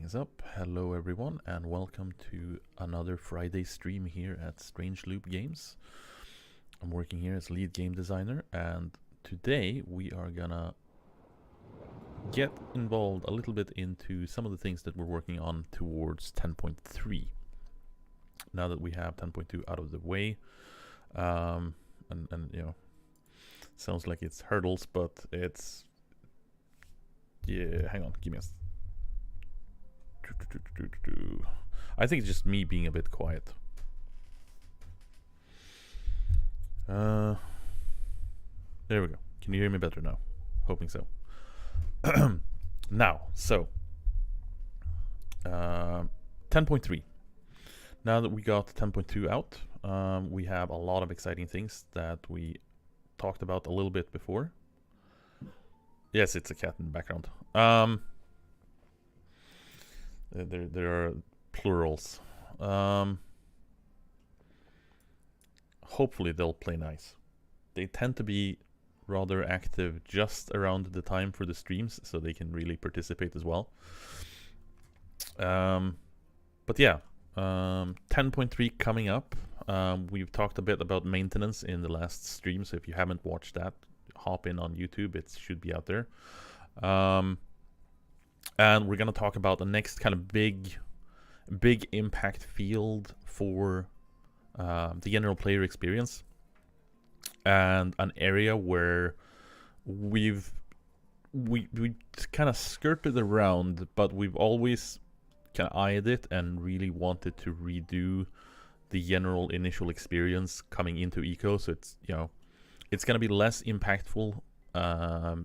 things up. Hello everyone and welcome to another Friday stream here at Strange Loop Games. I'm working here as lead game designer, and today we are gonna get involved a little bit into some of the things that we're working on towards 10.3. Now that we have 10.2 out of the way, and you know, sounds like it's hurdles, but it's, yeah, hang on, give me a I think it's just me being a bit quiet. There we go. Can you hear me better now? Hoping so. Now, so 10.3. Now that we got 10.2 out, we have a lot of exciting things that we talked about a little bit before. Yes, it's a cat in the background. There are plurals. Hopefully they'll play nice. They tend to be rather active just around the time for the streams, so they can really participate as well. But yeah, 10.3 coming up. We've talked a bit about maintenance in the last stream, so if you haven't watched that, hop in on YouTube. It should be out there. And we're going to talk about the next kind of big impact field for the general player experience, and an area where we kind of skirted around, but we've always kind of eyed it and really wanted to redo the general initial experience coming into Eco. So it's, you know, it's going to be less impactful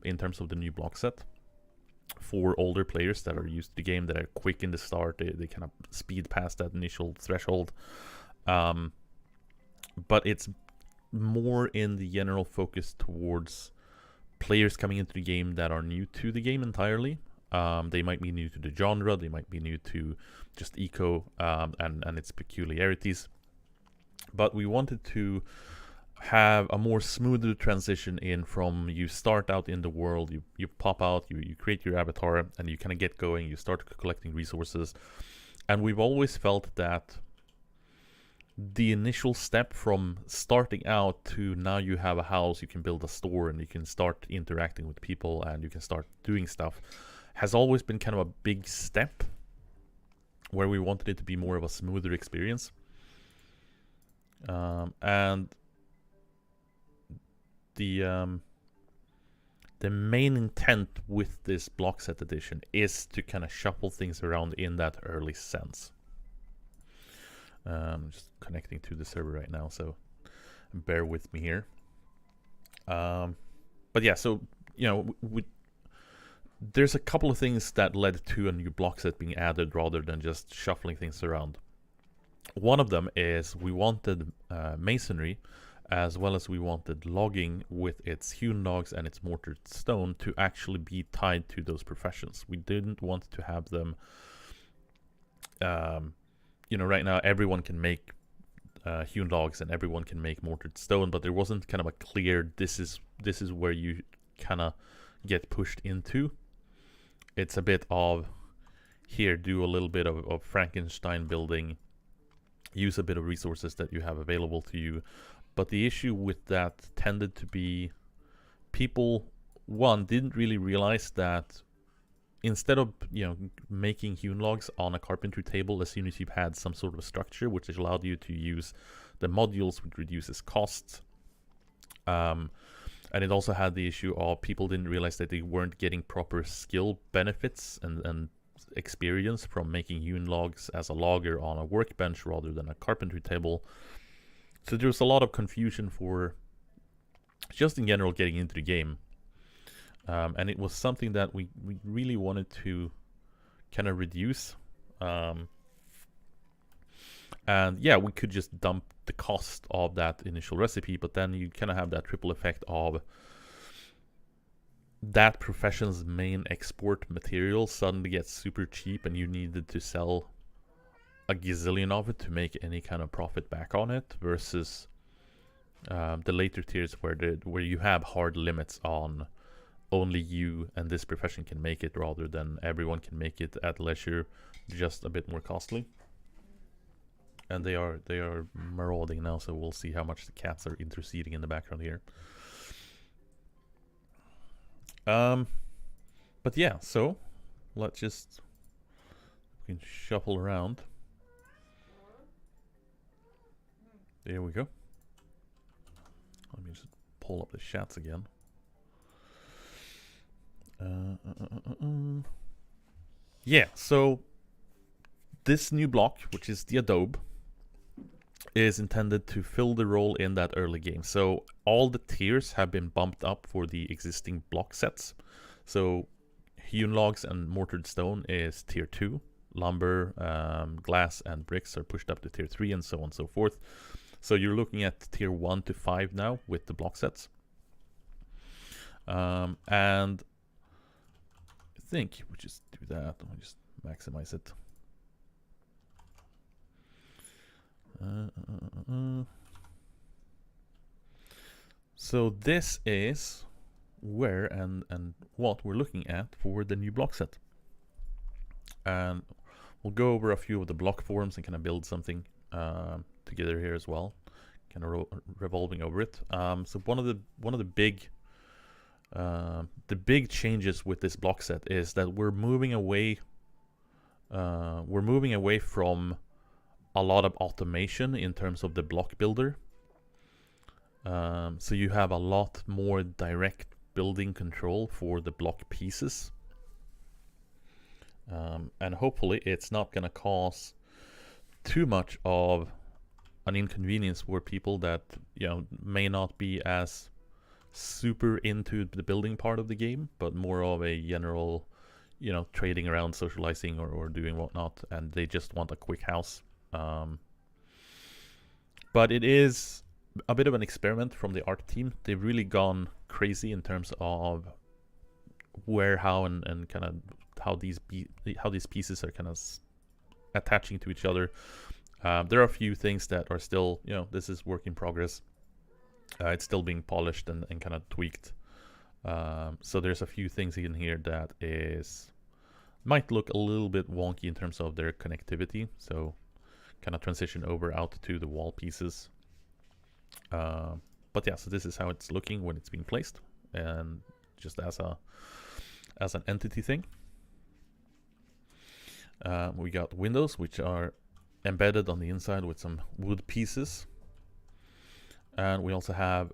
in terms of the new block set for older players that are used to the game, that are quick in the start. They kind of speed past that initial threshold. But it's more in the general focus towards players coming into the game that are new to the game entirely. They might be new to the genre, they might be new to just Eco and its peculiarities. But we wanted to have a more smoother transition in from you start out in the world, you pop out, you create your avatar, and you kind of get going, you start collecting resources. And we've always felt that the initial step from starting out to now you have a house, you can build a store, and you can start interacting with people, and you can start doing stuff, has always been kind of a big step where we wanted it to be more of a smoother experience. And the main intent with this block set edition is to kind of shuffle things around in that early sense. Just connecting to the server right now, so bear with me here. But yeah, so, you know, there's a couple of things that led to a new block set being added rather than just shuffling things around. One of them is we wanted masonry, as well as we wanted logging with its hewn logs and its mortared stone to actually be tied to those professions. We didn't want to have them, you know, right now everyone can make hewn logs and everyone can make mortared stone, but there wasn't kind of a clear, this is where you kind of get pushed into. It's a bit of, here, do a little bit of Frankenstein building, use a bit of resources that you have available to you. But the issue with that tended to be people, one, didn't really realize that instead of, you know, making hewn logs on a carpentry table, as soon as you've had some sort of structure which allowed you to use the modules, which reduces costs. And it also had the issue of people didn't realize that they weren't getting proper skill benefits and experience from making hewn logs as a logger on a workbench rather than a carpentry table. So there's a lot of confusion for just in general getting into the game. And it was something that we really wanted to kind of reduce. And yeah, we could just dump the cost of that initial recipe, but then you kind of have that triple effect of that profession's main export material suddenly gets super cheap and you needed to sell a gazillion of it to make any kind of profit back on it, versus the later tiers where you have hard limits on only you and this profession can make it, rather than everyone can make it at leisure, just a bit more costly. And they are marauding now, so we'll see how much the cats are interceding in the background here. But yeah, so let's just, we can shuffle around. There we go. Let me just pull up the chats again. Yeah, so this new block, which is the Adobe, is intended to fill the role in that early game. So all the tiers have been bumped up for the existing block sets. So hewn logs and mortared stone is tier 2. Lumber, glass, and bricks are pushed up to tier 3, and so on and so forth. So you're looking at tier 1 to 5 now with the block sets. And I think we just do that. Let me just maximize it. So this is where and what we're looking at for the new block set. And we'll go over a few of the block forms and kind of build something together here as well, kind of revolving over it. So one of the big changes with this block set is that we're moving away from a lot of automation in terms of the block builder. So you have a lot more direct building control for the block pieces. And hopefully it's not going to cause too much of an inconvenience for people that, you know, may not be as super into the building part of the game, but more of a general, you know, trading around, socializing, or doing whatnot, and they just want a quick house. But it is a bit of an experiment from the art team. They've really gone crazy in terms of where, how, and kind of how these pieces are kind of attaching to each other. There are a few things that are still, you know, this is work in progress. It's still being polished and kind of tweaked. So there's a few things in here that might look a little bit wonky in terms of their connectivity. So kind of transition over out to the wall pieces. But yeah, so this is how it's looking when it's being placed, and just as an entity thing. We got windows, which are embedded on the inside with some wood pieces. And we also have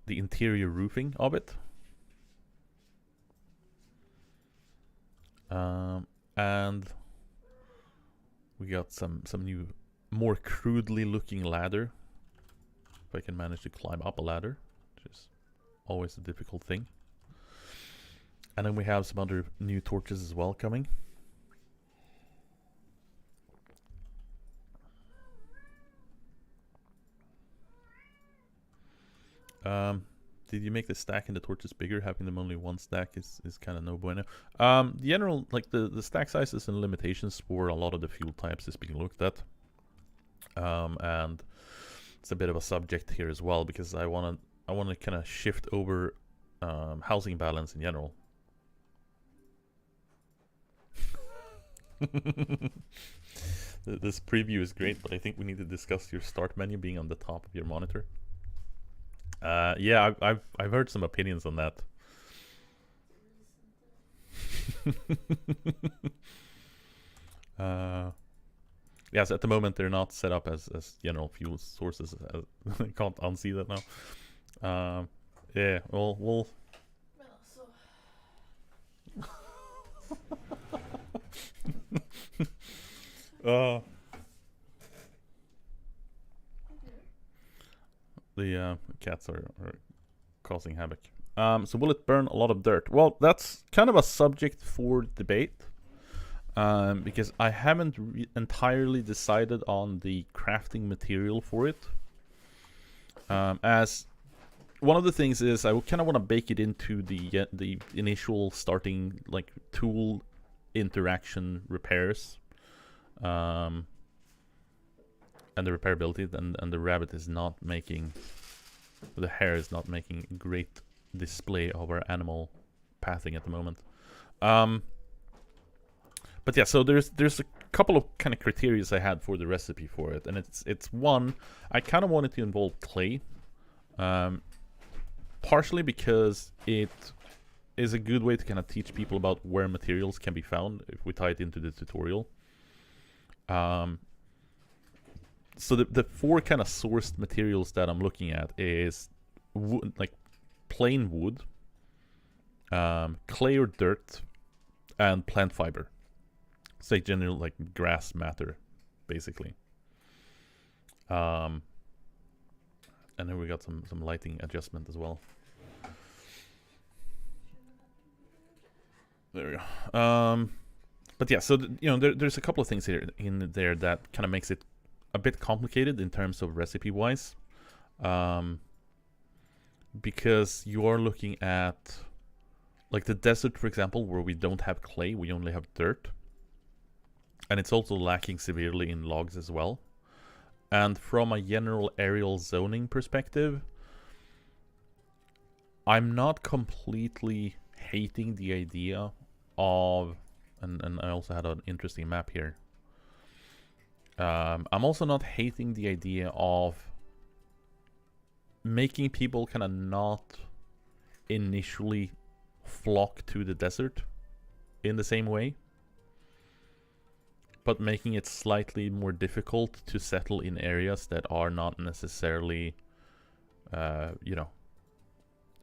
the interior roofing of it. And we got some new, more crudely looking ladder. If I can manage to climb up a ladder, which is always a difficult thing. And then we have some other new torches as well coming. Did you make the stack and the torches bigger? Having them only one stack is kind of no bueno. The general, like the stack sizes and limitations for a lot of the fuel types is being looked at. And it's a bit of a subject here as well, because I want to kind of shift over housing balance in general. This preview is great, but I think we need to discuss your start menu being on the top of your monitor. Yeah, I've heard some opinions on that. Yes, at the moment they're not set up as general fuel sources. I can't unsee that now. Yeah, we'll the cats are causing havoc. So will it burn a lot of dirt? Well, that's kind of a subject for debate, because I haven't entirely decided on the crafting material for it. As one of the things is, I kind of want to bake it into the initial starting, like, tool interaction repairs, and the repairability, and the rabbit is not making, the hare is not making great display of our animal pathing at the moment. But yeah, so there's a couple of kind of criteria I had for the recipe for it, and it's one, I kind of wanted to involve clay, partially because it is a good way to kind of teach people about where materials can be found if we tie it into the tutorial. So the four kind of sourced materials that I'm looking at is wood, like plain wood, clay or dirt, and plant fiber. Say general like grass matter, basically. And then we got some lighting adjustment as well. There we go. But yeah, so there's a couple of things here in there that kind of makes it a bit complicated in terms of recipe wise, because you are looking at like the desert, for example, where we don't have clay, we only have dirt, and it's also lacking severely in logs as well. And from a general aerial zoning perspective, I'm not completely hating the idea of, and I also had an interesting map here. I'm also not hating the idea of making people kind of not initially flock to the desert in the same way, but making it slightly more difficult to settle in areas that are not necessarily,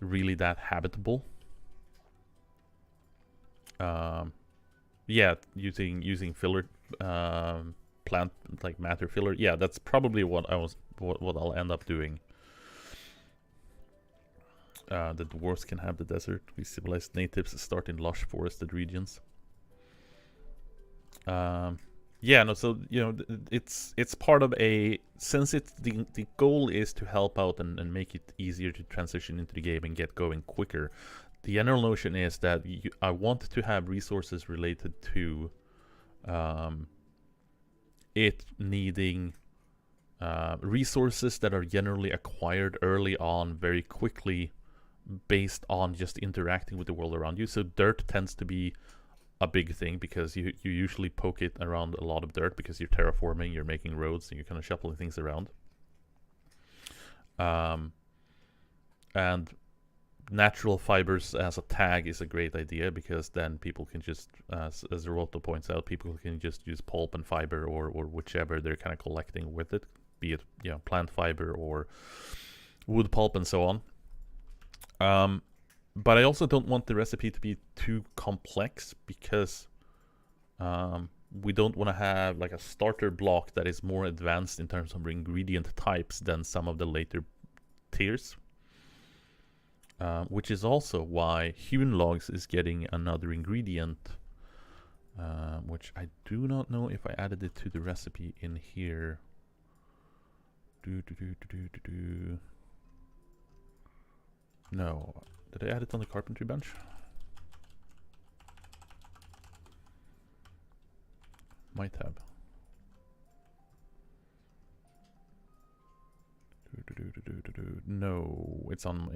really that habitable. Yeah, using filler, plant like matter filler. Yeah, that's probably what I'll end up doing. The dwarves can have the desert. We civilized natives start in lush forested regions. Yeah, no, so it's part of a, since it's the goal is to help out and make it easier to transition into the game and get going quicker. The general notion is that I want to have resources related to it needing resources that are generally acquired early on very quickly based on just interacting with the world around you. So dirt tends to be a big thing because you usually poke it around a lot of dirt because you're terraforming, you're making roads, and you're kind of shuffling things around. And natural fibers as a tag is a great idea because then people can just, as Roto points out, people can just use pulp and fiber or whichever they're kind of collecting with it, be it plant fiber or wood pulp and so on. But I also don't want the recipe to be too complex because we don't want to have like a starter block that is more advanced in terms of ingredient types than some of the later tiers. Which is also why hewn logs is getting another ingredient, which I do not know if I added it to the recipe in here. No. Did I add it on the carpentry bench? Might have. No, it's on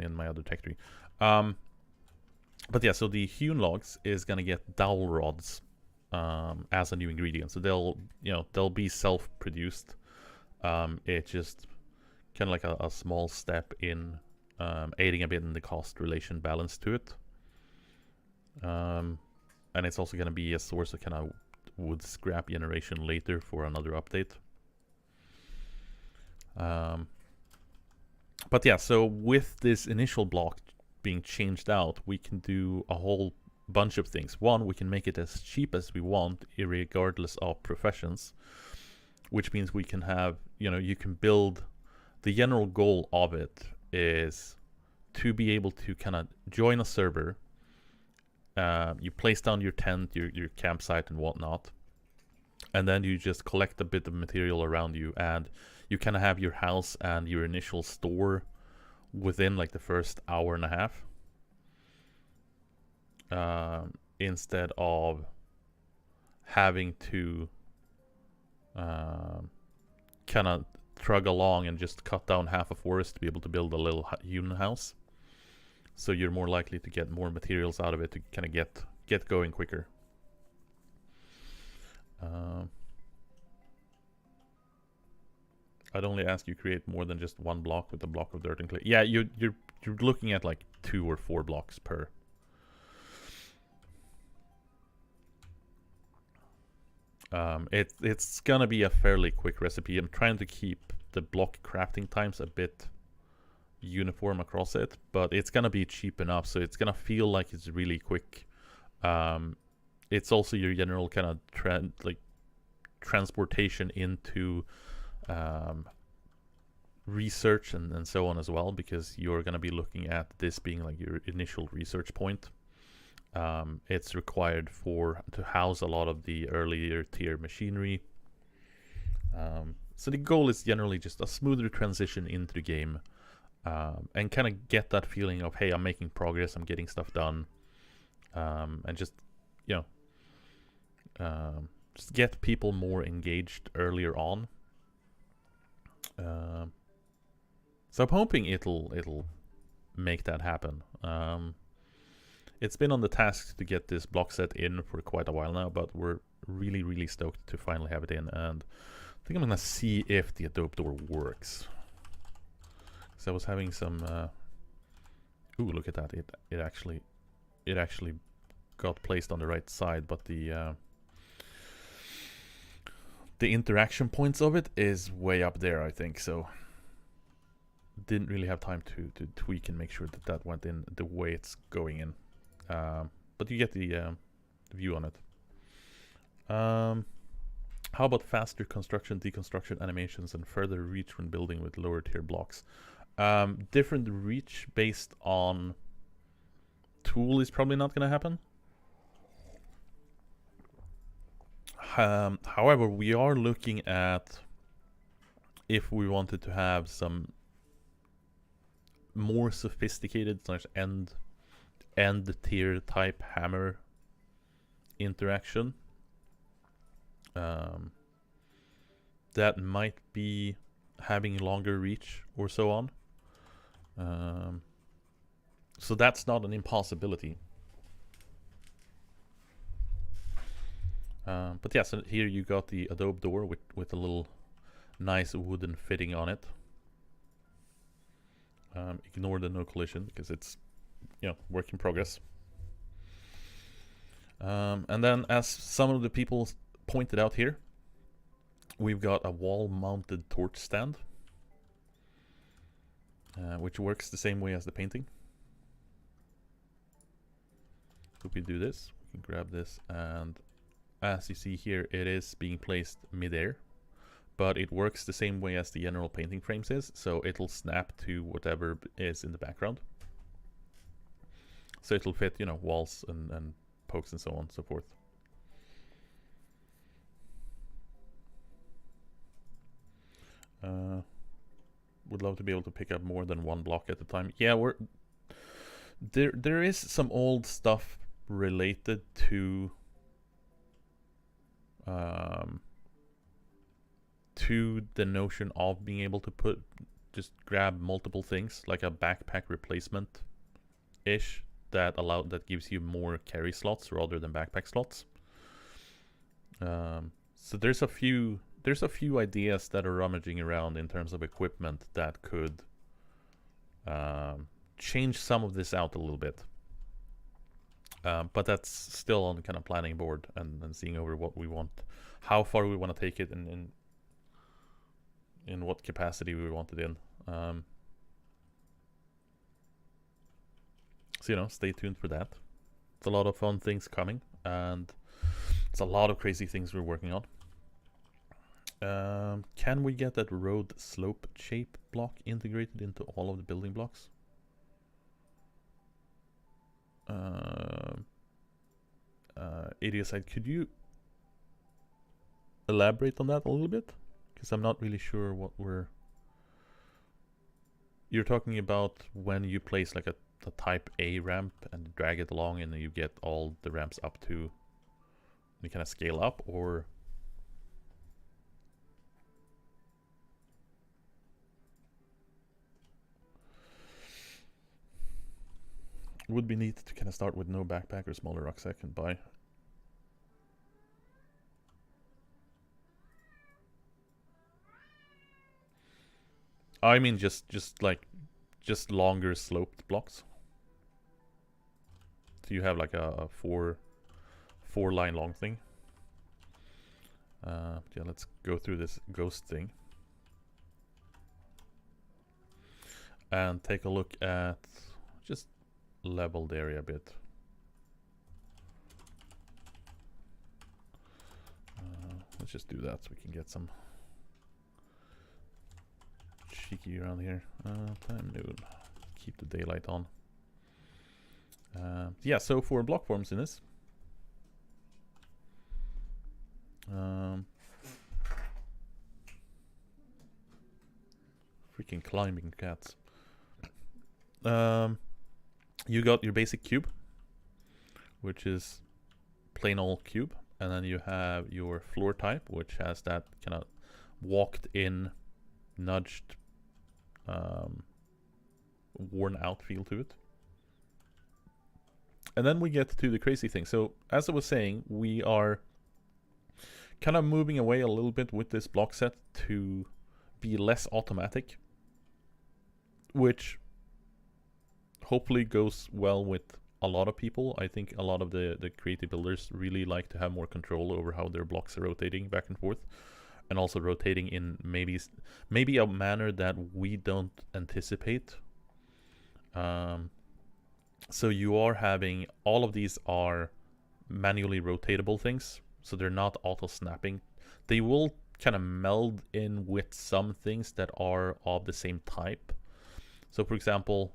in my other tech tree. But yeah, so the hewn logs is gonna get dowel rods as a new ingredient. So they'll be self-produced. It's just kind of like a small step in aiding a bit in the cost relation balance to it. And it's also going to be a source of kind of wood scrap generation later for another update. But yeah, so with this initial block being changed out, we can do a whole bunch of things. One, we can make it as cheap as we want, regardless of professions, which means we can have, you can build, the general goal of it is to be able to kind of join a server. You place down your tent, your campsite and whatnot, and then you just collect a bit of material around you, and you kind of have your house and your initial store within like the first hour and a half, instead of having to kind of trug along and just cut down half a forest to be able to build a little hewn house. so you're more likely to get more materials out of it to kind of get going quicker. I'd only ask you create more than just one block with a block of dirt and clay. Yeah, you're looking at like 2 or 4 blocks per. It's gonna be a fairly quick recipe. I'm trying to keep the block crafting times a bit uniform across it, but it's gonna be cheap enough, so it's gonna feel like it's really quick. It's also your general kind of transportation into research and so on as well, because you're gonna be looking at this being like your initial research point. It's required to house a lot of the earlier tier machinery. So the goal is generally just a smoother transition into the game, and kind of get that feeling of, hey, I'm making progress, I'm getting stuff done, and just, you know, just get people more engaged earlier on. So I'm hoping it'll make that happen. It's been on the task to get this block set in for quite a while now, but we're really stoked to finally have it in, and I think I'm gonna see if the Adobe door works. So I was having some ooh, look at that. It actually got placed on the right side, but the interaction points of it is way up there, I think, so didn't really have time to tweak and make sure that went in the way it's going in. But you get the view on it. How about faster construction, deconstruction animations, and further reach when building with lower tier blocks? Different reach based on tool is probably not going to happen. However, we are looking at if we wanted to have some more sophisticated end tier type hammer interaction. That might be having longer reach or so on. So that's not an impossibility. But yeah, so here you got the Adobe door with a little nice wooden fitting on it. Ignore the no collision because it's, you know, work in progress. And then, as some of the people pointed out here, we've got a wall-mounted torch stand, which works the same way as the painting. So if we do this, we can grab this, and as you see here, it is being placed mid-air, but it works the same way as the general painting frames is, so it'll snap to whatever is in the background. So it'll fit, you know, walls and pokes and so on and so forth. Would love to be able to pick up more than one block at a time. Yeah, there is some old stuff related to the notion of being able to just grab multiple things, like a backpack replacement ish, that gives you more carry slots rather than backpack slots. So there's a few ideas that are rummaging around in terms of equipment that could change some of this out a little bit. But that's still on kind of planning board and seeing over what we want, how far we want to take it, and in what capacity we want it in. So, you know, stay tuned for that. It's a lot of fun things coming, and it's a lot of crazy things we're working on. Can we get that road slope shape block integrated into all of the building blocks? Idiocide, could you elaborate on that a little bit? Because I'm not really sure what you're talking about when you place like a type A ramp and drag it along, and then you get all the ramps up to, you kind of scale up, or? Would be neat to kind of start with no backpack or smaller rucksack and buy. I mean, just longer sloped blocks. So you have like a four line long thing. Yeah, let's go through this ghost thing and take a look at just level the area a bit. Let's just do that so we can get some cheeky around here. Time noon. Keep the daylight on. Yeah, so for block forms in this, freaking climbing cats. You got your basic cube, which is plain old cube, and then you have your floor type, which has that kind of walked in, nudged, worn out feel to it. And then we get to the crazy thing. So as I was saying, we are kind of moving away a little bit with this block set to be less automatic, which hopefully goes well with a lot of people. I think a lot of the creative builders really like to have more control over how their blocks are rotating back and forth, and also rotating in maybe a manner that we don't anticipate. So you are having, all of these are manually rotatable things, so they're not auto snapping. They will kind of meld in with some things that are of the same type. So for example,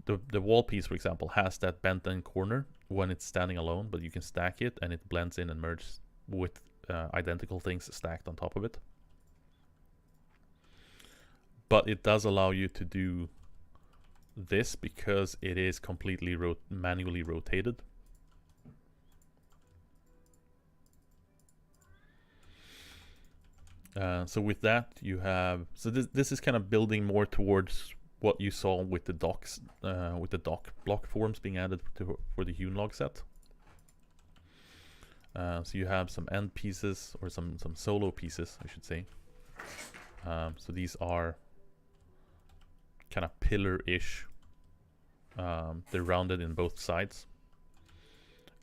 the wall piece, for example, has that bent end corner when it's standing alone, but you can stack it and it blends in and merges with identical things stacked on top of it. But it does allow you to do this because it is completely manually rotated. So with that, you have, so this is kind of building more towards what you saw with the docks, with the dock block forms being added for the hewn log set. So you have some end pieces, or some solo pieces, I should say. So these are kind of pillar-ish. They're rounded in both sides.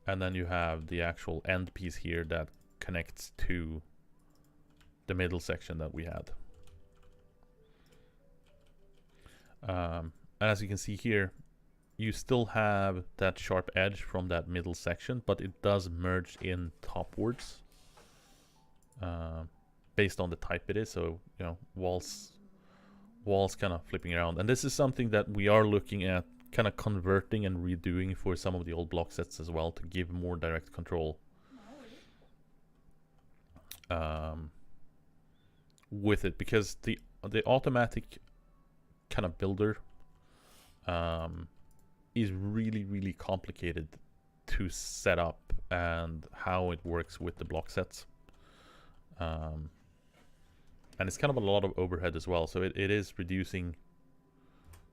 And then you have the actual end piece here that connects to the middle section that we had. And as you can see here, you still have that sharp edge from that middle section, but it does merge in topwards based on the type it is. So, you know, walls kind of flipping around. And this is something that we are looking at kind of converting and redoing for some of the old block sets as well, to give more direct control with it, because the automatic kind of builder is really complicated to set up, and how it works with the block sets, and it's kind of a lot of overhead as well, so it is reducing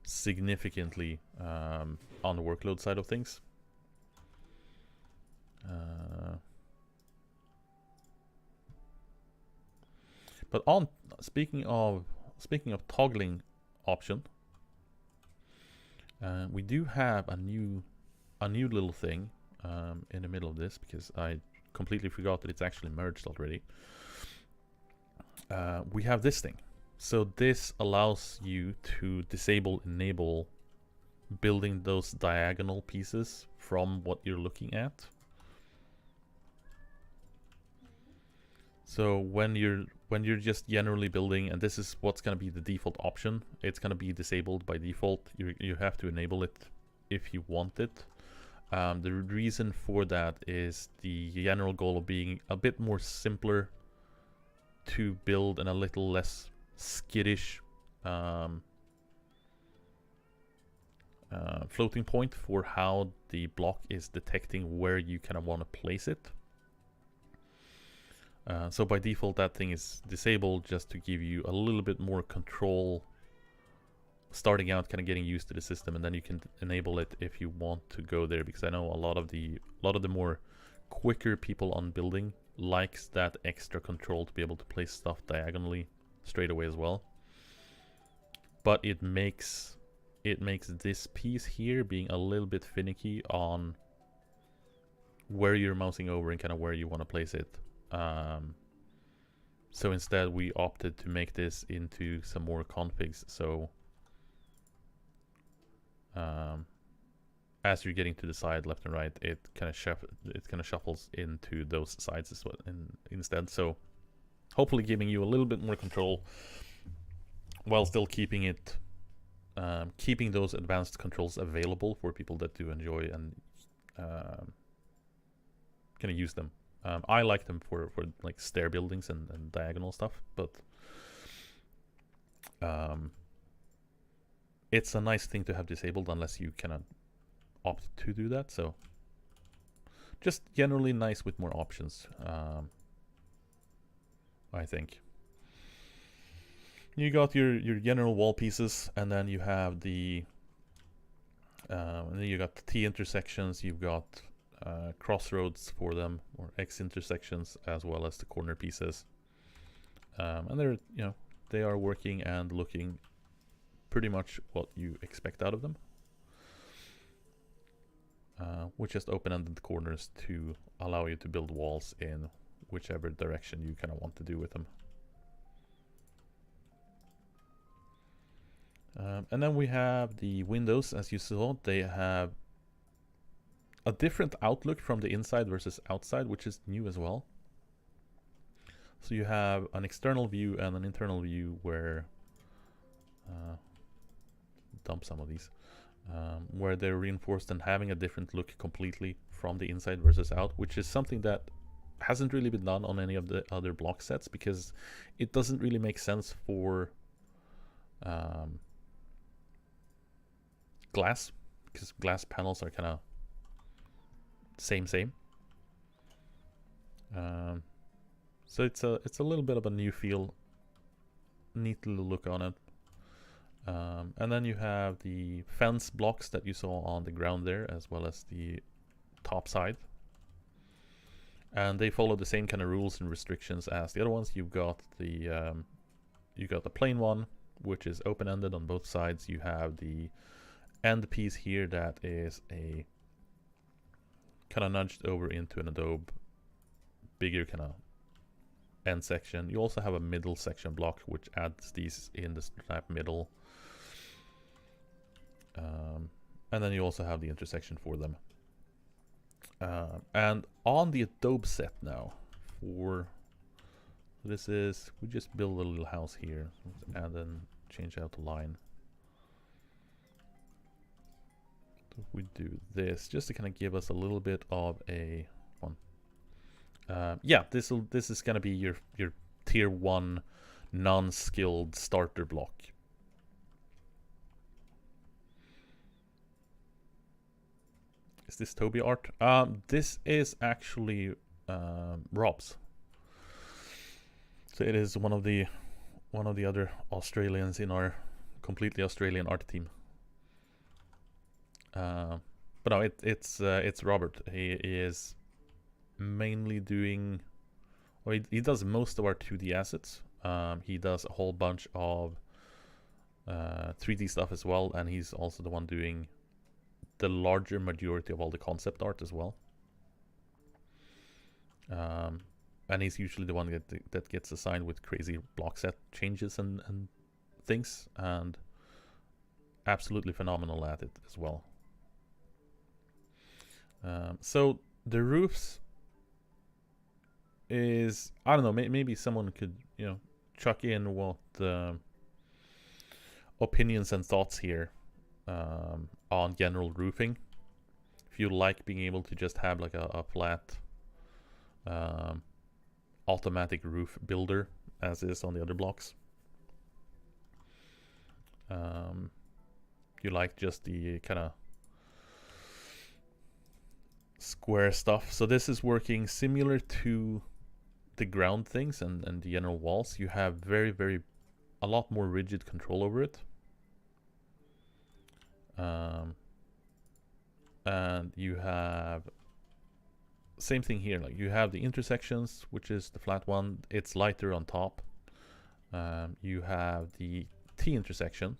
significantly on the workload side of things. But on speaking of toggling option, we do have a new little thing in the middle of this, because I completely forgot that it's actually merged already. We have this thing. So this allows you to enable building those diagonal pieces from what you're looking at. So when you're just generally building, and this is what's going to be the default option, it's going to be disabled by default. You have to enable it if you want it. The reason for that is the general goal of being a bit more simpler to build and a little less skittish floating point for how the block is detecting where you kind of want to place it. So by default that thing is disabled, just to give you a little bit more control starting out, kind of getting used to the system, and then you can enable it if you want to go there, because I know a lot of the more quicker people on building likes that extra control to be able to place stuff diagonally straight away as well. But it makes this piece here being a little bit finicky on where you're mousing over and kind of where you want to place it. So instead we opted to make this into some more configs, so as you're getting to the side, left and right, it kind of shuffles into those sides as well instead. So hopefully giving you a little bit more control while still keeping it keeping those advanced controls available for people that do enjoy and kind of use them. I like them for like stair buildings and diagonal stuff, but it's a nice thing to have disabled unless you cannot opt to do that. So just generally nice with more options, I think. You got your general wall pieces, and then you have the and then you got the T intersections, you've got crossroads for them, or X intersections, as well as the corner pieces, and they're, you know, they are working and looking pretty much what you expect out of them, with just open-ended corners to allow you to build walls in whichever direction you kind of want to do with them. And then we have the windows. As you saw, they have a different outlook from the inside versus outside, which is new as well. So you have an external view and an internal view where dump some of these, where they're reinforced and having a different look completely from the inside versus out, which is something that hasn't really been done on any of the other block sets, because it doesn't really make sense for glass, because glass panels are kind of same. So it's a little bit of a new feel, neat little look on it. And then you have the fence blocks that you saw on the ground there, as well as the top side, and they follow the same kind of rules and restrictions as the other ones. You've got the plain one, which is open-ended on both sides. You have the end piece here that is a kind of nudged over into an Adobe bigger kind of end section. You also have a middle section block, which adds these in the snap middle, and then you also have the intersection for them. And on the Adobe set now, for this is, we just build a little house here and then change out the line. So we do this just to kind of give us a little bit of a one. Yeah, this is gonna be your tier 1 non-skilled starter block. Is this Toby art? This is actually Rob's. So it is one of the other Australians in our completely Australian art team. But no, it's Robert. He is mainly doing, well, he does most of our 2D assets. He does a whole bunch of 3D stuff as well, and he's also the one doing the larger majority of all the concept art as well. And he's usually the one that gets assigned with crazy block set changes and things, and absolutely phenomenal at it as well. So the roofs is, I don't know, maybe someone could, you know, chuck in what opinions and thoughts here on general roofing. If you like being able to just have like a flat automatic roof builder as is on the other blocks. You like just the kind of square stuff. So this is working similar to the ground things and the general walls. You have a lot more rigid control over it. And you have same thing here, like you have the intersections, which is the flat one, it's lighter on top. You have the T intersection.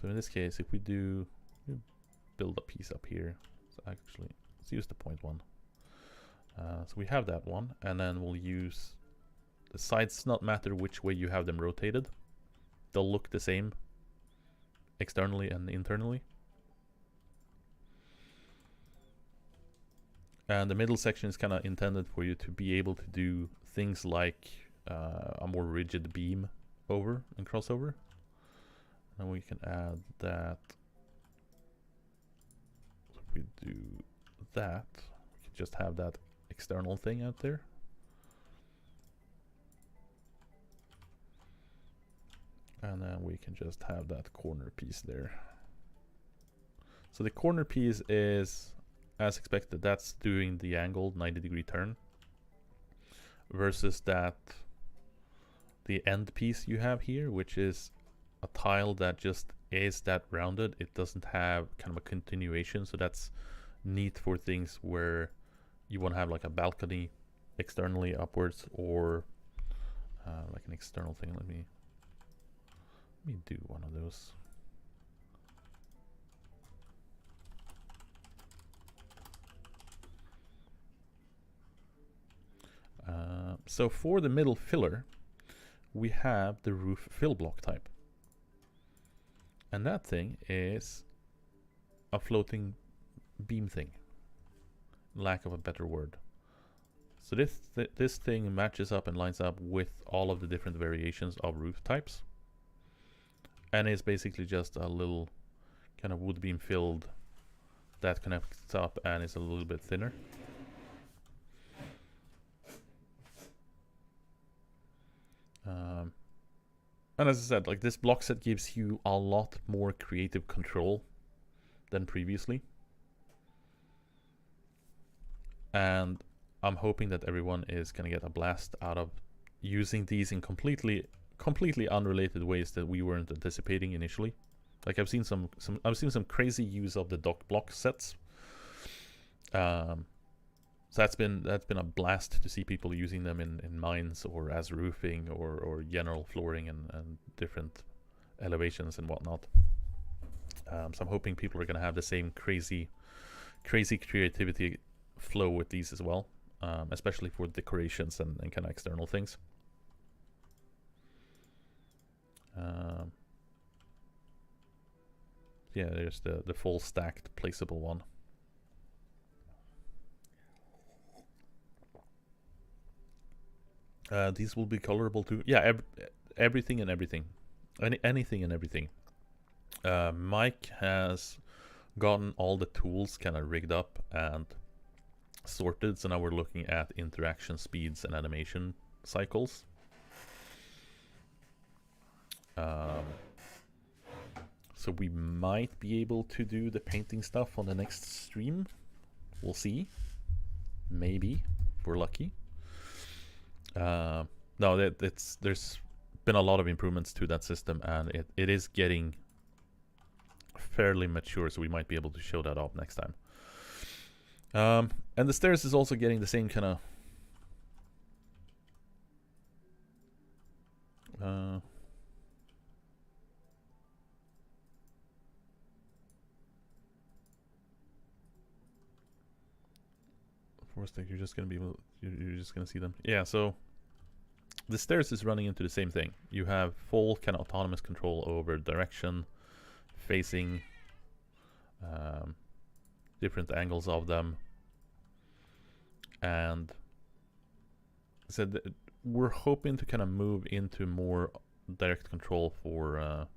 So in this case, if we build a piece up here, so actually let's use the point one. So we have that one, and then we'll use the sides. Not matter which way you have them rotated, they'll look the same externally and internally. And the middle section is kind of intended for you to be able to do things like a more rigid beam over and crossover. And we can add that. So if we do that, we can just have that external thing out there. And then we can just have that corner piece there. So the corner piece is, as expected, that's doing the angled 90-degree turn, versus that the end piece you have here, which is a tile that just is that rounded. It doesn't have kind of a continuation, so that's neat for things where you want to have like a balcony externally upwards, or like an external thing. Let me do one of those. So for the middle filler, we have the roof fill block type. And that thing is a floating beam thing. Lack of a better word. So this thing matches up and lines up with all of the different variations of roof types. And it's basically just a little kind of wood beam filled that connects up and is a little bit thinner. And as I said, like this block set gives you a lot more creative control than previously. And I'm hoping that everyone is going to get a blast out of using these in completely unrelated ways that we weren't anticipating initially. Like I've seen some crazy use of the dock block sets. So that's been a blast to see people using them in mines or as roofing or general flooring and different elevations and whatnot. So I'm hoping people are going to have the same crazy creativity flow with these as well, especially for decorations and kind of external things. Yeah, there's the full stacked placeable one. These will be colorable too. Yeah, everything and everything. Anything and everything. Mike has gotten all the tools kind of rigged up and sorted, so now we're looking at interaction speeds and animation cycles. So we might be able to do the painting stuff on the next stream. We'll see. Maybe, if we're lucky. No, there's been a lot of improvements to that system, and it is getting fairly mature, so we might be able to show that off next time. And the stairs is also getting the same kind of force, like you're just gonna be able, you're just gonna see them. Yeah, so the stairs is running into the same thing. You have full kind of autonomous control over direction, facing, different angles of them, and so we're hoping to kind of move into more direct control for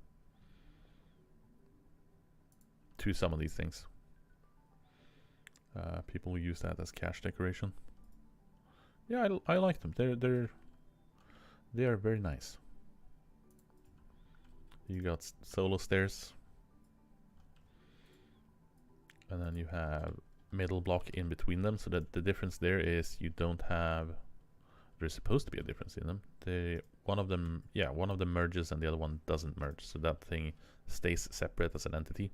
to some of these things. People use that as cache decoration. Yeah, I like them. They are very nice. You got solo stairs, and then you have middle block in between them. So that the difference there is you don't have. There's supposed to be a difference in them. One of them merges and the other one doesn't merge. So that thing stays separate as an entity.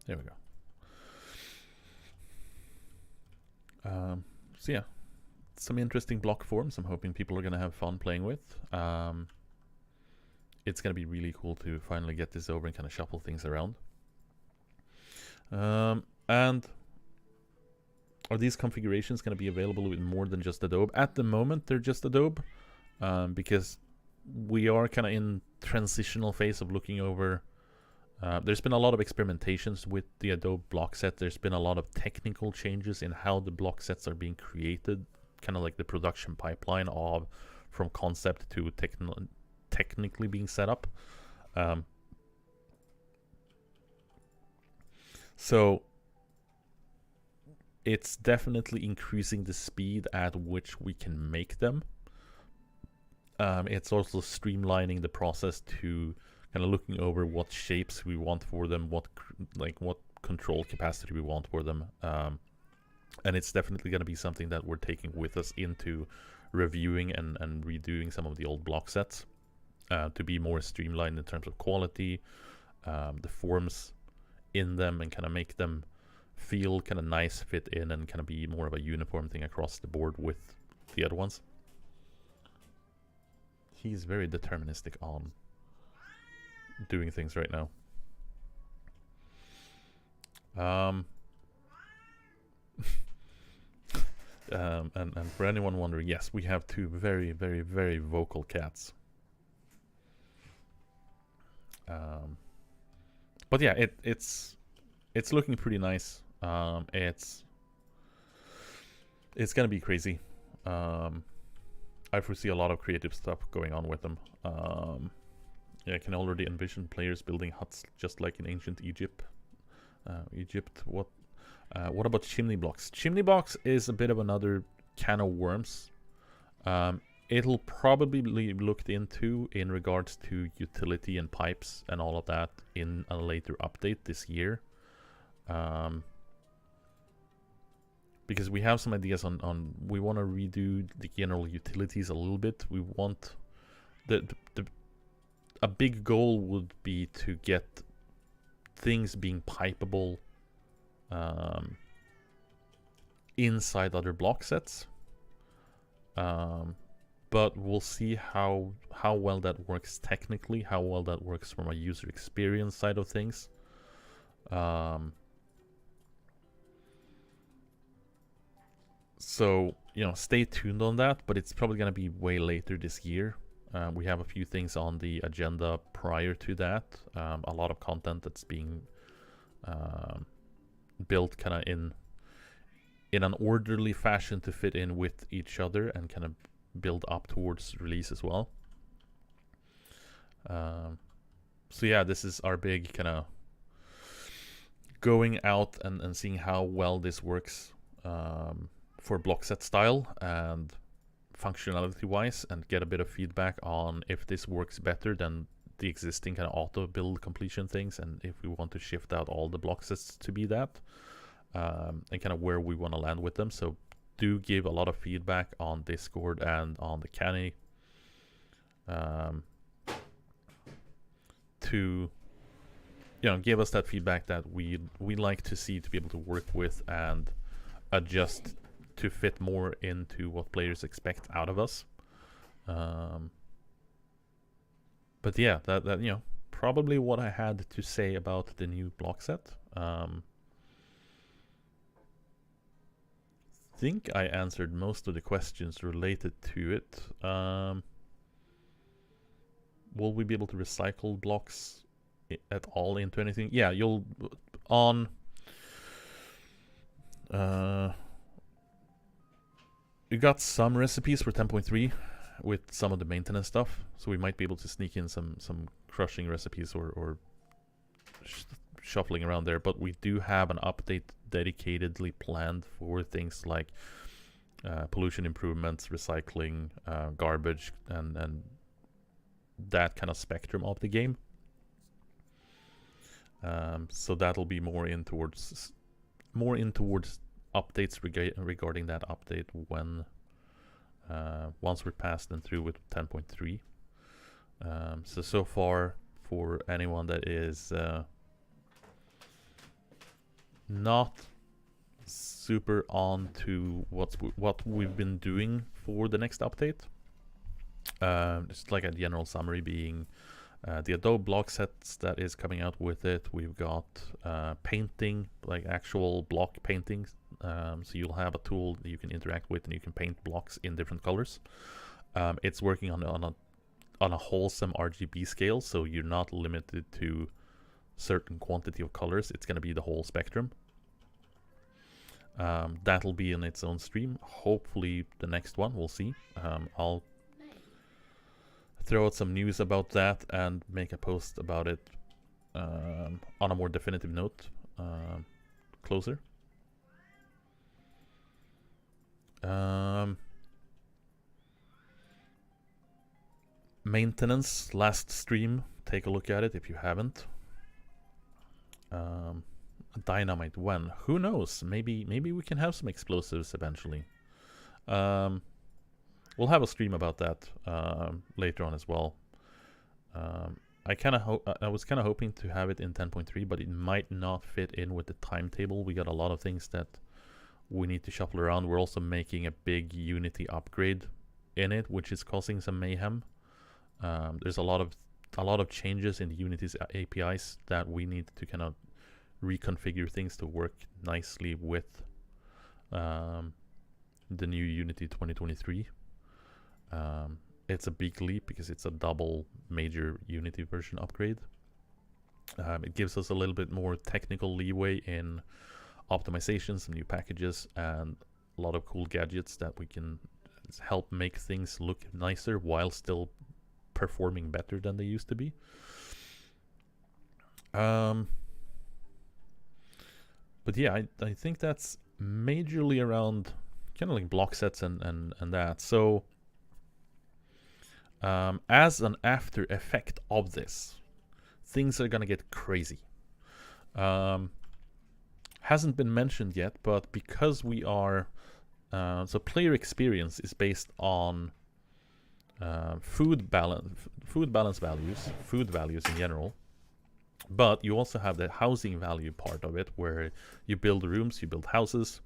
There we go. So yeah, some interesting block forms I'm hoping people are going to have fun playing with. It's going to be really cool to finally get this over and kind of shuffle things around. And are these configurations going to be available with more than just Adobe? At the moment, they're just Adobe, because we are kind of in transitional phase of looking over. There's been a lot of experimentations with the Adobe block set. There's been a lot of technical changes in how the block sets are being created, kind of like the production pipeline of from concept to technically being set up. So it's definitely increasing the speed at which we can make them. It's also streamlining the process to kind of looking over what shapes we want for them, what control capacity we want for them. And it's definitely going to be something that we're taking with us into reviewing and redoing some of the old block sets to be more streamlined in terms of quality, the forms in them, and kind of make them feel kind of nice, fit in, and kind of be more of a uniform thing across the board with the other ones. He's very deterministic on doing things right now. And for anyone wondering, yes, we have two very, very, very vocal cats. But yeah, it's looking pretty nice. It's gonna be crazy. I foresee a lot of creative stuff going on with them. Yeah, I can already envision players building huts just like in ancient Egypt. What about chimney blocks? Chimney blocks is a bit of another can of worms. It'll probably be looked into in regards to utility and pipes and all of that in a later update this year. Because we have some ideas on we want to redo the general utilities a little bit. We want a big goal would be to get things being pipeable inside other block sets. But we'll see how well that works technically, how well that works from a user experience side of things. So, you know, stay tuned on that, but it's probably going to be way later this year. We have a few things on the agenda prior to that. A lot of content that's being built kind of in an orderly fashion to fit in with each other and kind of build up towards release as well. So yeah, this is our big kind of going out and seeing how well this works for block set style and functionality wise, and get a bit of feedback on if this works better than the existing kind of auto build completion things, and if we want to shift out all the block sets to be that, and kind of where we want to land with them. So do give a lot of feedback on Discord and on the Canny to, you know, give us that feedback that we like to see, to be able to work with and adjust to fit more into what players expect out of us. But yeah, that you know, probably what I had to say about the new block set. Think I answered most of the questions related to it. Will we be able to recycle blocks at all into anything? Yeah, you'll on you got some recipes for 10.3 with some of the maintenance stuff, so we might be able to sneak in some crushing recipes or shuffling around there. But we do have an update dedicatedly planned for things like pollution improvements, recycling, garbage, and that kind of spectrum of the game. So that'll be more in towards updates regarding that update when once we're past and through with 10.3. So far, for anyone that is not super on to what we've been doing for the next update. Just like a general summary being the Adobe block sets that is coming out with it. We've got painting, like actual block paintings. So you'll have a tool that you can interact with and you can paint blocks in different colors. It's working on a wholesome RGB scale, so you're not limited to certain quantity of colors. It's going to be the whole spectrum. That'll be in its own stream. Hopefully the next one, we'll see. I'll throw out some news about that and make a post about it on a more definitive note closer. Maintenance, last stream, take a look at it if you haven't. Dynamite when? Who knows? Maybe we can have some explosives eventually. We'll have a stream about that later on as well. I was kind of hoping to have it in 10.3, but it might not fit in with the timetable. We got a lot of things that we need to shuffle around. We're also making a big Unity upgrade in it, which is causing some mayhem. There's a lot of changes in Unity's APIs that we need to kind of reconfigure things to work nicely with the new Unity 2023. It's a big leap because it's a double major Unity version upgrade. It gives us a little bit more technical leeway in optimizations, some new packages, and a lot of cool gadgets that we can help make things look nicer while still performing better than they used to be. But yeah, I think that's majorly around kind of like block sets and that. So as an after effect of this, things are gonna get crazy. Hasn't been mentioned yet, but because we are so player experience is based on food balance values in general, but you also have the housing value part of it, where you build rooms, you build houses,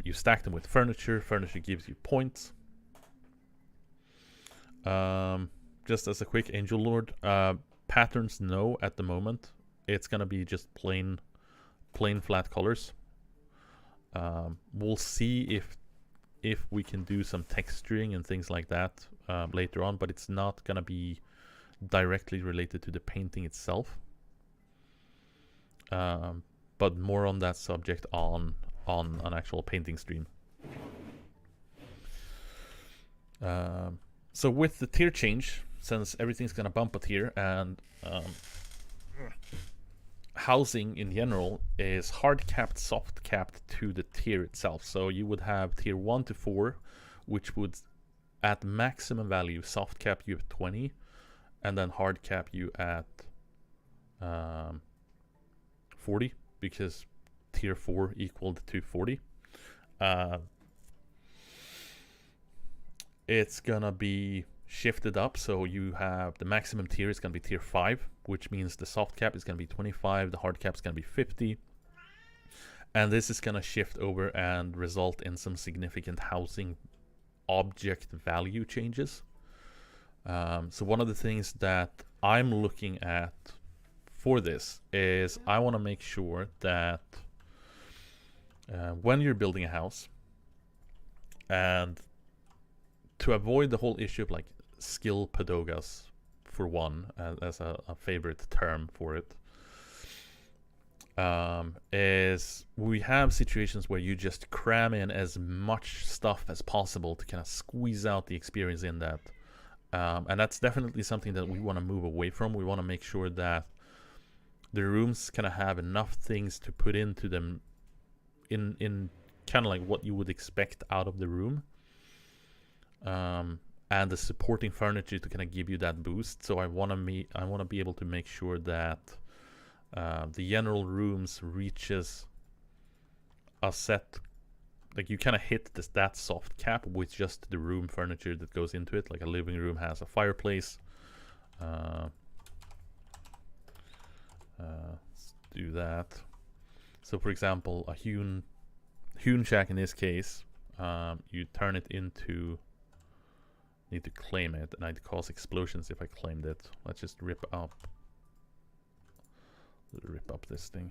you stack them with furniture. Furniture gives you points. Just as a quick Angel Lord, patterns, no, at the moment it's gonna be just plain flat colors. We'll see if we can do some texturing and things like that later on, but it's not gonna be directly related to the painting itself. But more on that subject on an actual painting stream. So with the tier change, since everything's gonna bump a tier, and housing in general is hard capped, soft capped to the tier itself. So you would have tier 1 to 4, which would at maximum value soft cap you at 20, and then hard cap you at 40, because tier 4 equaled to 40. It's gonna be shifted up, so you have the maximum tier is gonna be tier 5, which means the soft cap is gonna be 25, the hard cap is gonna be 50, and this is gonna shift over and result in some significant housing object value changes. So one of the things that I'm looking at for this is I want to make sure that when you're building a house, and to avoid the whole issue of like skill padogas, for one, as a favorite term for it, is we have situations where you just cram in as much stuff as possible to kind of squeeze out the experience in that. And that's definitely something that we want to move away from. We want to make sure that the rooms kind of have enough things to put into them in kind of like what you would expect out of the room. And the supporting furniture to kind of give you that boost. So I want to be able to make sure that the general rooms reaches a set, like you kind of hit that soft cap with just the room furniture that goes into it. Like a living room has a fireplace. Let's do that. So for example, a hewn shack in this case, you turn it into, need to claim it, and I'd cause explosions if I claimed it. Let's just rip up this thing.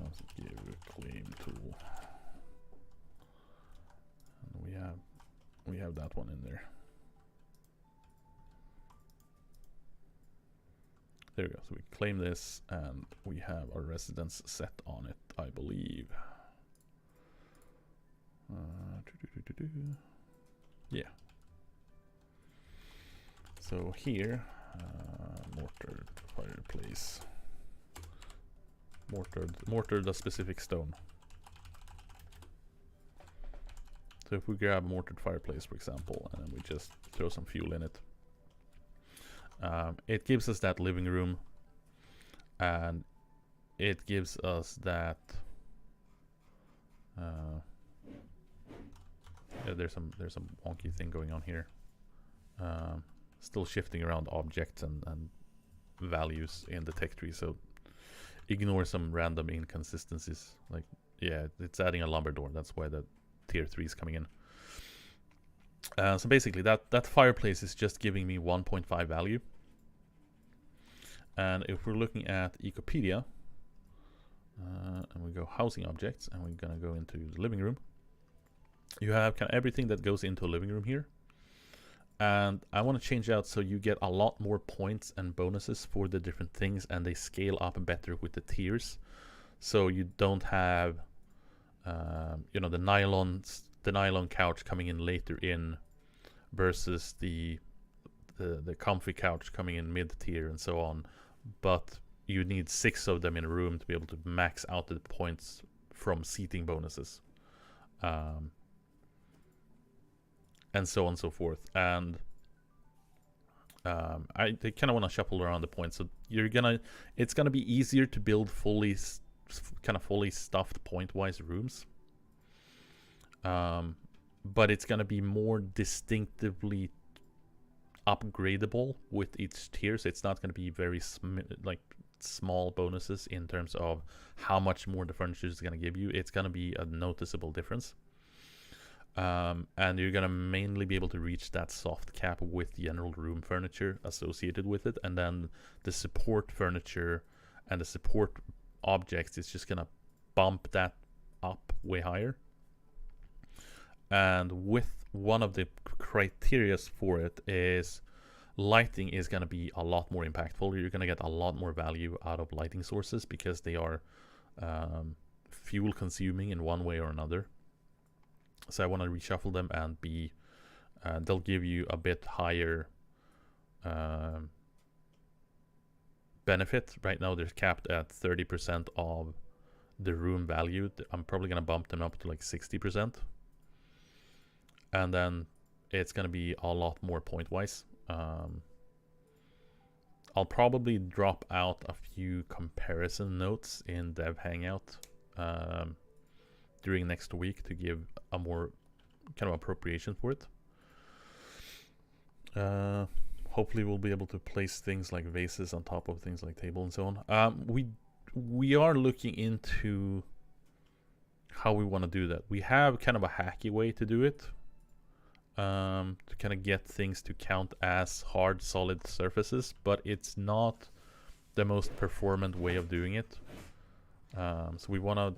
Let's give a claim tool, and we have that one in there. There we go. So we claim this, and we have our residence set on it, I believe. Yeah. So here, mortar fireplace. Mortar the specific stone. So if we grab mortared fireplace, for example, and then we just throw some fuel in it, it gives us that living room, and it gives us that. Yeah, there's some wonky thing going on here. Still shifting around objects and values in the tech tree, so ignore some random inconsistencies. Like, yeah, it's adding a lumber door. That's why the tier 3 is coming in. So basically, that fireplace is just giving me 1.5 value. And if we're looking at Ecopedia, and we go housing objects, and we're gonna go into the living room, you have kind of everything that goes into a living room here. And I want to change out so you get a lot more points and bonuses for the different things, and they scale up better with the tiers. So you don't have, you know, the nylon couch coming in later in versus the comfy couch coming in mid tier and so on. But you need 6 of them in a room to be able to max out the points from seating bonuses. And so on and so forth. And I kind of want to shuffle around the points. So it's gonna be easier to build fully stuffed point-wise rooms. But it's gonna be more distinctively upgradable with each tier. So it's not gonna be very small bonuses in terms of how much more the furniture is gonna give you. It's gonna be a noticeable difference. And you're gonna mainly be able to reach that soft cap with general room furniture associated with it, and then the support furniture and the support objects is just gonna bump that up way higher. And with one of the criterias for it is lighting is gonna be a lot more impactful. You're gonna get a lot more value out of lighting sources because they are fuel consuming in one way or another. So I want to reshuffle them and they'll give you a bit higher benefit. Right now they're capped at 30% of the room value. I'm probably going to bump them up to like 60%. And then it's going to be a lot more point-wise. I'll probably drop out a few comparison notes in Dev Hangout during next week to give a more kind of appropriation for it. Hopefully we'll be able to place things like vases on top of things like table and so on. We are looking into how we want to do that. We have kind of a hacky way to do it, to kind of get things to count as hard solid surfaces, but it's not the most performant way of doing it. So we want to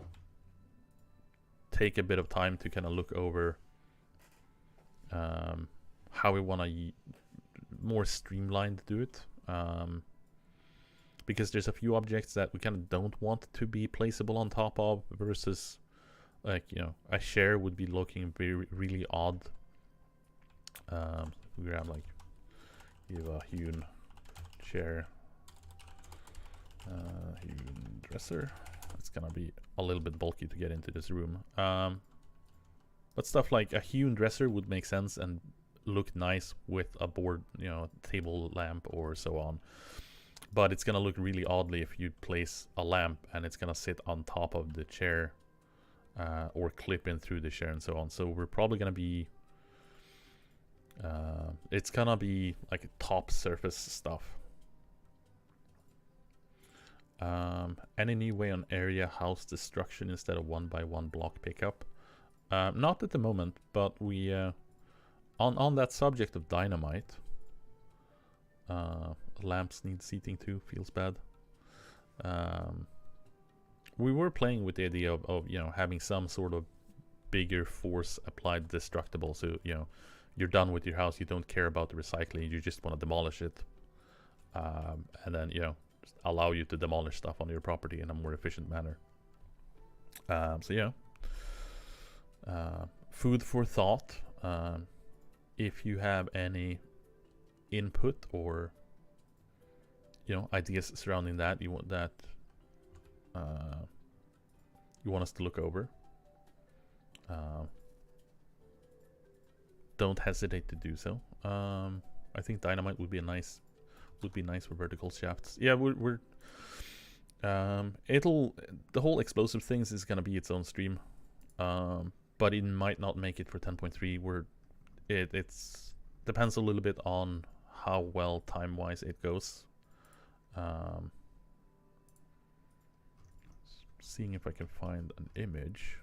take a bit of time to kind of look over how we want to more streamlined do it, because there's a few objects that we kind of don't want to be placeable on top of versus, like, you know, a chair would be looking really odd. We grab like, give a hewn chair, hewn dresser. It's gonna be a little bit bulky to get into this room. But stuff like a hewn dresser would make sense and look nice with a board, you know, table lamp or so on. But it's gonna look really oddly if you place a lamp and it's gonna sit on top of the chair, or clip in through the chair and so on. So we're probably gonna be, it's gonna be like top surface stuff. Any new way on area house destruction instead of 1x1 block pickup? Not at the moment, but we on that subject of dynamite. Lamps need seating too. Feels bad. We were playing with the idea of having some sort of bigger force applied destructible. So you're done with your house. You don't care about the recycling. You just want to demolish it, and then just allow you to demolish stuff on your property in a more efficient manner. Food for thought. If you have any input or ideas surrounding that you want us to look over, don't hesitate to do so. I think dynamite would be nice for vertical shafts. Yeah, we're the whole explosive things is gonna be its own stream, but it might not make it for 10.3. It's depends a little bit on how well time-wise it goes. Seeing if I can find an image.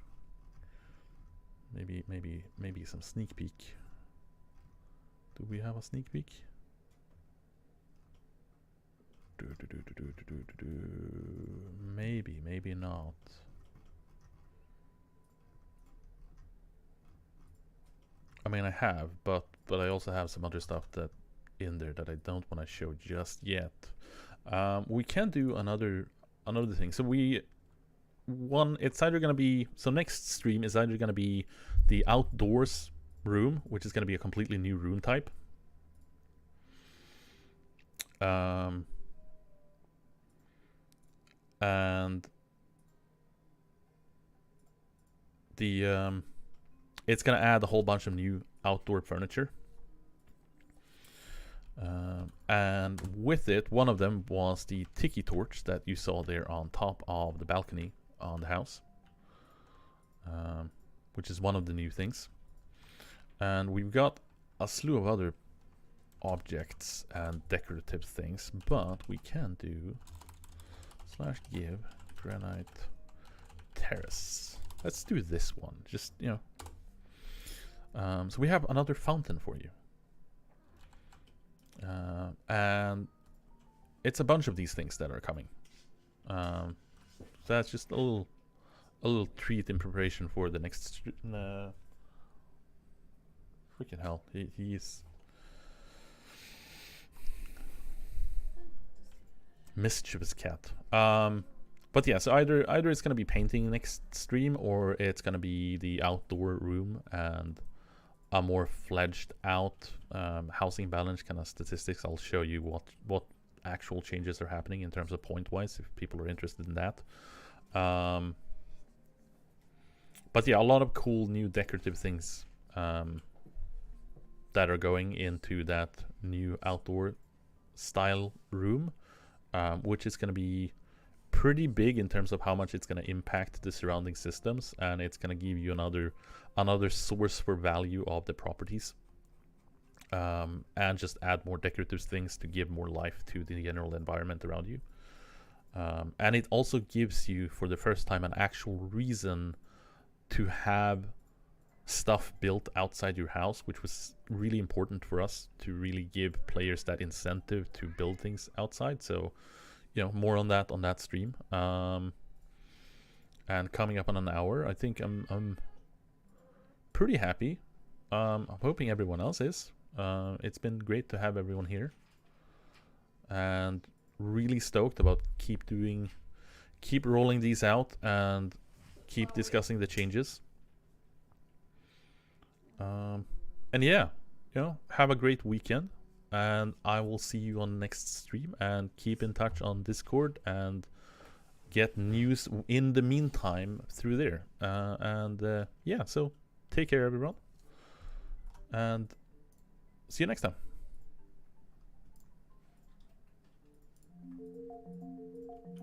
Maybe some sneak peek. Do we have a sneak peek? Maybe not. I mean, I have, but I also have some other stuff that in there that I don't want to show just yet. We can do another thing. So it's either gonna be, so next stream is either gonna be the outdoors room, which is gonna be a completely new room type. And the it's gonna add a whole bunch of new outdoor furniture. And with it, one of them was the tiki torch that you saw there on top of the balcony on the house, which is one of the new things. And we've got a slew of other objects and decorative things, but we can do /give granite terrace. Let's do this one, just so we have another fountain for you, and it's a bunch of these things that are coming. So that's just a little treat in preparation for the next freaking hell, he's mischievous cat. But yeah, so either it's gonna be painting next stream, or it's gonna be the outdoor room and a more fledged out housing balance kind of statistics. I'll show you what actual changes are happening in terms of point wise if people are interested in that. But yeah, a lot of cool new decorative things that are going into that new outdoor style room, which is going to be pretty big in terms of how much it's going to impact the surrounding systems, and it's going to give you another source for value of the properties, and just add more decorative things to give more life to the general environment around you. And it also gives you, for the first time, an actual reason to have stuff built outside your house, which was really important for us to really give players that incentive to build things outside. So more on that stream. And coming up on an hour, I think I'm pretty happy. I'm hoping everyone else is. It's been great to have everyone here, and really stoked about keep rolling these out and keep discussing the changes. And yeah, have a great weekend, and I will see you on the next stream, and keep in touch on Discord and get news in the meantime through there. Yeah, so take care everyone, and see you next time.